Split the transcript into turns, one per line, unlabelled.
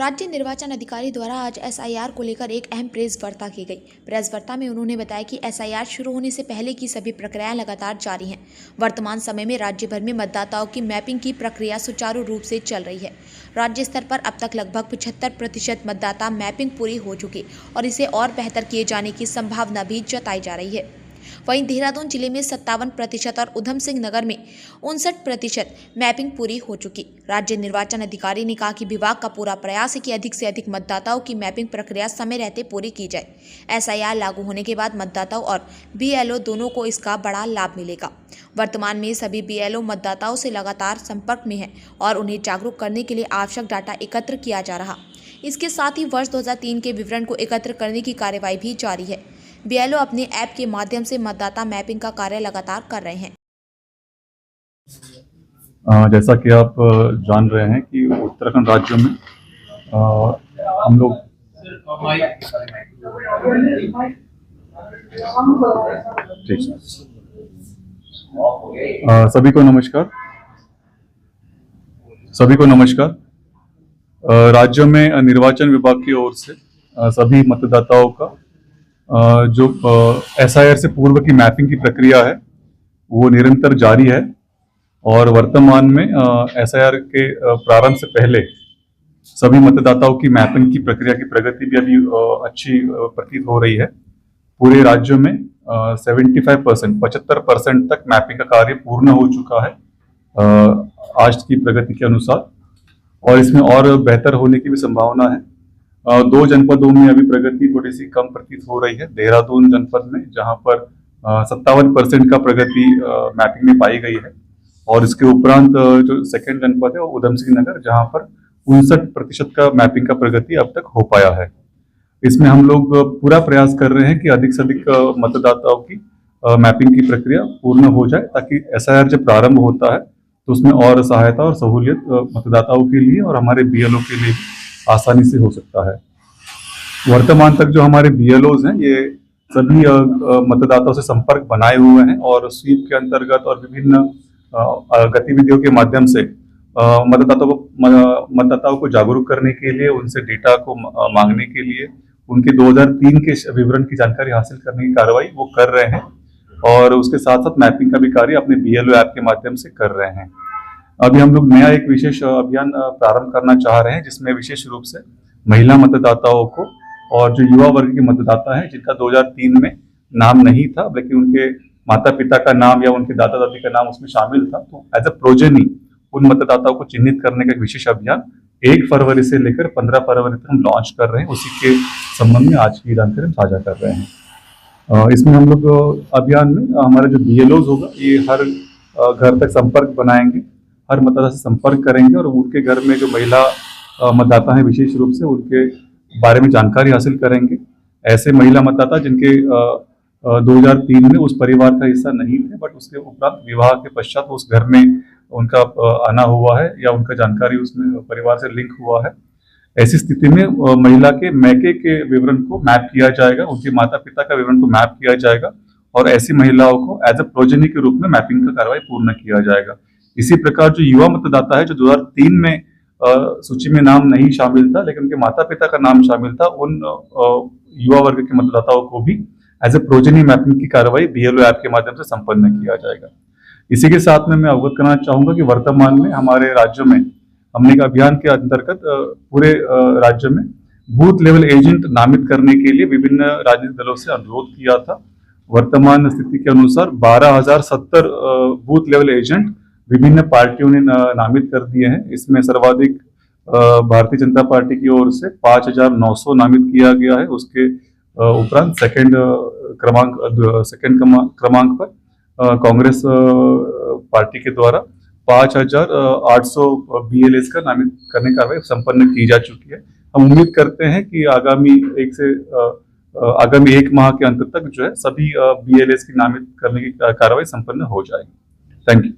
राज्य निर्वाचन अधिकारी द्वारा आज एसआईआर को लेकर एक अहम प्रेस वार्ता की गई। प्रेस वार्ता में उन्होंने बताया कि एसआईआर शुरू होने से पहले की सभी प्रक्रियाएं लगातार जारी हैं। वर्तमान समय में राज्य भर में मतदाताओं की मैपिंग की प्रक्रिया सुचारू रूप से चल रही है। राज्य स्तर पर अब तक लगभग 75% मतदाता मैपिंग पूरी हो चुकी और इसे और बेहतर किए जाने की संभावना भी जताई जा रही है। वहीं देहरादून जिले में 57% और उधम सिंह नगर में 59% मैपिंग पूरी हो चुकी। राज्य निर्वाचन अधिकारी ने कहा कि विभाग का पूरा प्रयास है कि अधिक से अधिक मतदाताओं की मैपिंग प्रक्रिया समय रहते पूरी की जाए। एसआईआर लागू होने के बाद मतदाताओं और बीएलओ दोनों को इसका बड़ा लाभ मिलेगा। वर्तमान में सभी बीएलओ मतदाताओं से लगातार संपर्क में हैं और उन्हें जागरूक करने के लिए आवश्यक डाटा एकत्र किया जा रहा। इसके साथ ही वर्ष 2003 के विवरण को एकत्र करने की कार्यवाही भी जारी है। बीएलओ अपने ऐप के माध्यम से मतदाता मैपिंग का कार्य लगातार कर रहे हैं।
जैसा कि आप जान रहे हैं कि उत्तराखंड राज्य में हम लोग सभी को नमस्कार। राज्य में निर्वाचन विभाग की ओर से सभी मतदाताओं का जो एसआईआर से पूर्व की मैपिंग की प्रक्रिया है वो निरंतर जारी है और वर्तमान में एसआईआर के प्रारंभ से पहले सभी मतदाताओं की मैपिंग की प्रक्रिया की प्रगति भी अभी अच्छी प्रतीत हो रही है। पूरे राज्य में 75% तक मैपिंग का कार्य पूर्ण हो चुका है आज की प्रगति के अनुसार, और इसमें और बेहतर होने की भी संभावना है। दो जनपदों में अभी प्रगति थोड़ी सी कम प्रतीत हो रही है। देहरादून जनपद में जहां पर 57% का प्रगति मैपिंग में पाई गई है, और इसके उपरांत जो सेकंड जनपद है वो उधम सिंह नगर जहां पर 59% का मैपिंग का प्रगति अब तक हो पाया है। इसमें हम लोग पूरा प्रयास कर रहे हैं कि अधिक से अधिक मतदाताओं की मैपिंग की प्रक्रिया पूर्ण हो जाए, ताकि एसआईआर जब प्रारंभ होता है तो उसमें और सहायता और सहूलियत मतदाताओं के लिए और हमारे बीएलओ के लिए आसानी से हो सकता है। वर्तमान तक जो हमारे बीएलओज हैं ये सभी मतदाताओं से संपर्क बनाए हुए हैं और स्वीप के अंतर्गत और विभिन्न गतिविधियों के माध्यम से मतदाताओं को जागरूक करने के लिए, उनसे डेटा को मांगने के लिए, उनके 2003 के विवरण की जानकारी हासिल करने की कार्रवाई वो कर रहे हैं, और उसके साथ साथ मैपिंग का भी कार्य अपने बीएलओ ऐप के माध्यम से कर रहे हैं। अभी हम लोग नया एक विशेष अभियान प्रारंभ करना चाह रहे हैं, जिसमें विशेष रूप से महिला मतदाताओं को और जो युवा वर्ग के मतदाता हैं जिनका 2003 में नाम नहीं था लेकिन उनके माता पिता का नाम या उनके दादा दादी का नाम उसमें शामिल था, तो एज अ प्रोजेनी उन मतदाताओं को चिन्हित करने का एक विशेष अभियान 1 फरवरी से लेकर 15 फरवरी तक हम लॉन्च कर रहे हैं। उसी के संबंध में आज की जानकारी हम साझा कर रहे हैं। इसमें हम लोग अभियान में हमारा जो बीएलओज होगा ये हर घर तक संपर्क बनाएंगे, हर मतदाता से संपर्क करेंगे और उनके घर में जो महिला मतदाता हैं विशेष रूप से उनके बारे में जानकारी हासिल करेंगे। ऐसे महिला मतदाता जिनके 2003 में उस परिवार का हिस्सा नहीं थे, बट उसके उपरांत विवाह के पश्चात उस घर में उनका आना हुआ है या उनका जानकारी उसमें परिवार से लिंक हुआ है, ऐसी स्थिति में महिला के मैके के विवरण को मैप किया जाएगा, उनके माता पिता का विवरण को मैप किया जाएगा और ऐसी महिलाओं को एज अ प्रोजेनी के रूप में मैपिंग का कार्रवाई पूर्ण किया जाएगा। इसी प्रकार जो युवा मतदाता है जो 2003 में सूची में नाम नहीं शामिल था लेकिन उनके माता पिता का नाम शामिल था, उन युवा वर्ग के मतदाताओं को भी एज ए प्रोजेनी मैपिंग की कार्रवाई बीएलओ ऐप के माध्यम से संपन्न किया जाएगा। इसी के साथ में मैं अवगत करना चाहूंगा कि वर्तमान में हमारे राज्य में हमने एक अभियान के अंतर्गत पूरे राज्य में बूथ लेवल एजेंट नामित करने के लिए विभिन्न राजनीतिक दलों से अनुरोध किया था। वर्तमान स्थिति के अनुसार 12,070 बूथ लेवल एजेंट विभिन्न पार्टियों ने नामित कर दिए हैं। इसमें सर्वाधिक भारतीय जनता पार्टी की ओर से 5,900 नामित किया गया है। उसके उपरांत सेकंड क्रमांक पर कांग्रेस पार्टी के द्वारा 5,800 बीएलएस का नामित करने की कार्रवाई संपन्न की जा चुकी है। हम उम्मीद करते हैं कि आगामी 1 माह के अंत तक जो है सभी बीएलएस की नामित करने की कार्रवाई संपन्न हो जाएगी। Thank you.